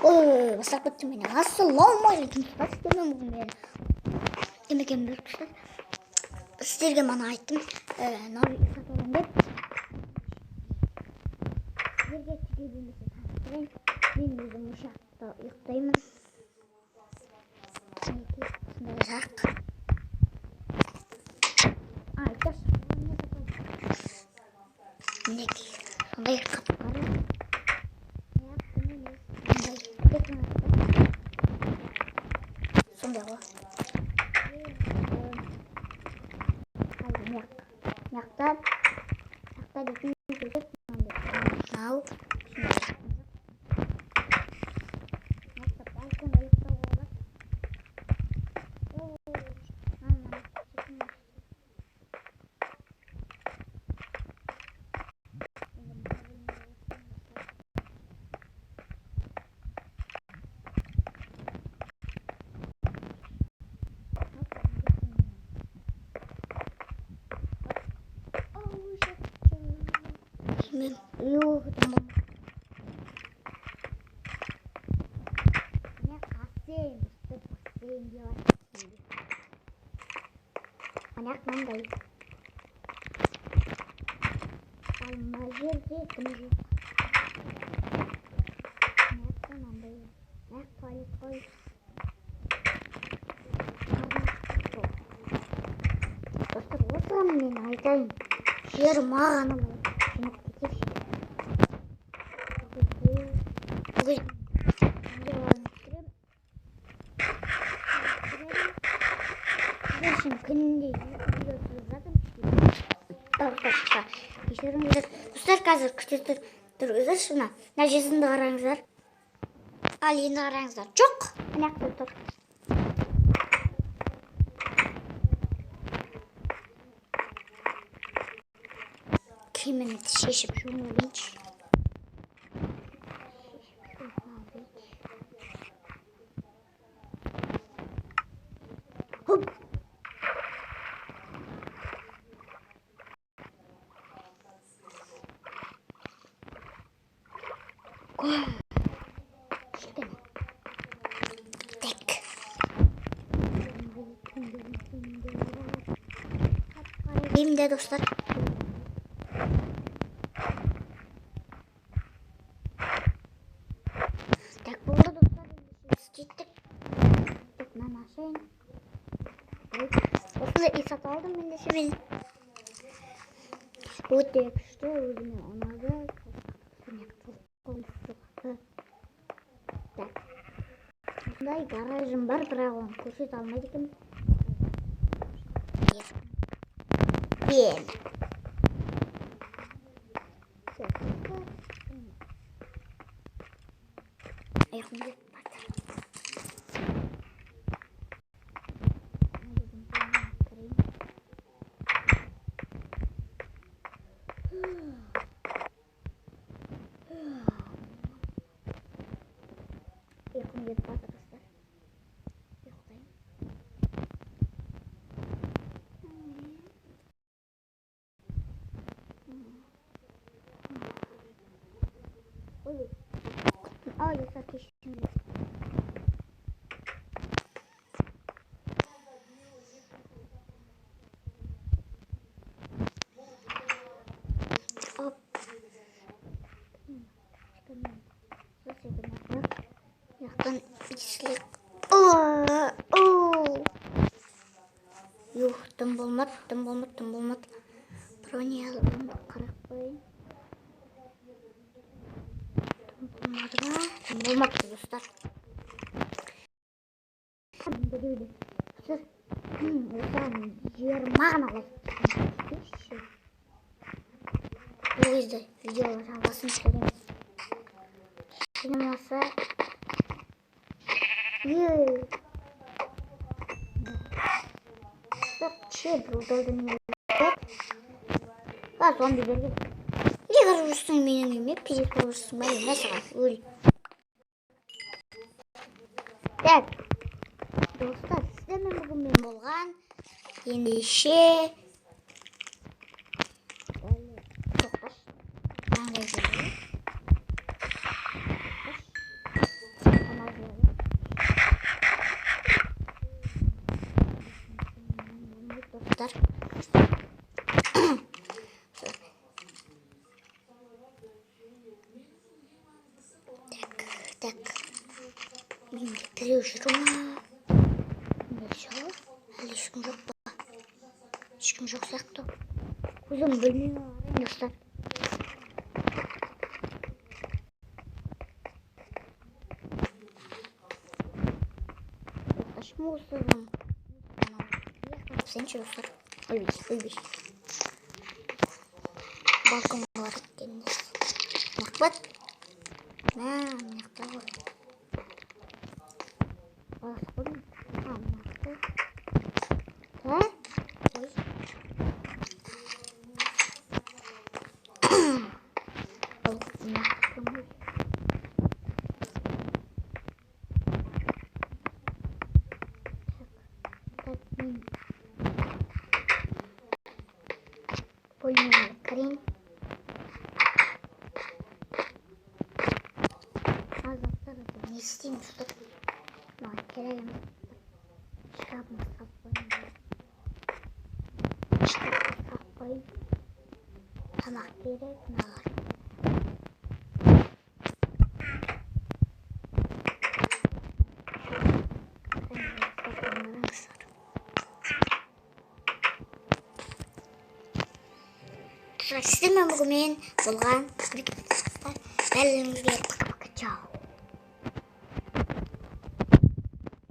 Ой, бастап кеттім мен. Ассалаумағалейкум. Мен бүгін емекен бүркістер. Сіздерге мана айттым. Нави сатылым деп. Сіздерге тіке білмесе таныстырайын. Мен өзім ұшақта ұйықтаймын. Сондай жақ. Айтас. Мінекей. Сондай қапқары. Сондай ғой. Мақтап дейтін көзет мынау мақтап балкон ұйықтауға болады. Мен ұйықтым. Міне қасен, бассейн деп айтады. Аяқ мынандай. Ал мына жерде кім жоқ. Аяқта мынандай. Аяқ туалет қой. Достар, осыған мен айтайын. Жер маған ұнайды. Күнде видео түсіріп жатырмын. Кешіріңіздер. Достар, қазір күтіп тұрыңыздаршы. Мына жүзімді қараңыздар. Ал енді қараңыздар. Жоқ. Мына жақта тұр. Киімімді шешіп жуынайыншы. Так. Elimde dostlar. Так болды достар. Biz gittik. Ben aşağı in. Осында үй сатып алдым мен десе мен. Өте күшті, өзіме ұнады. Осындай гаражым бар, бірақ оны көрсете алмайды екенмін. Мен. Аяқым кетіп барды. Аяқым кетіп барды достар. Ұйықтаймын. Ой, ай, достар, кешіріңіздер. Яқтан бейсілік. Юх, тым болмады. Брони алып қарап қойын. Тым болмады достар. Осыған жер маған алайды. Бұл кезде видеоға жалғасын көреміз. Сенемаса Че, бұлдарды не Қаз, он берген. Не қарып жүрсің менің үйме? Пизет болып жүрсің ба? Не саған? Өл. Так. Достар, сіздермен бүгін мен болған. Ендеше. Тоқташ. Маңдай жүрген. Так. Мен біреу жүр ма? Әлі ешкім жоқ па? Ешкім жоқ сияқты. Өзім білмеймін достар. Ешкім осыған. Сенші достар. Өлбеш. Балконға барып келіңіз. Мақпат. Мақта ғой. Балқон. Мақта. Ой. Пульмовый крем. Не істеймін достар. Маған керегім. Шкафыма салып қойып. Тамақ керек маған. Сіздермен бүгін болған бәріңізге пока-пока, чао.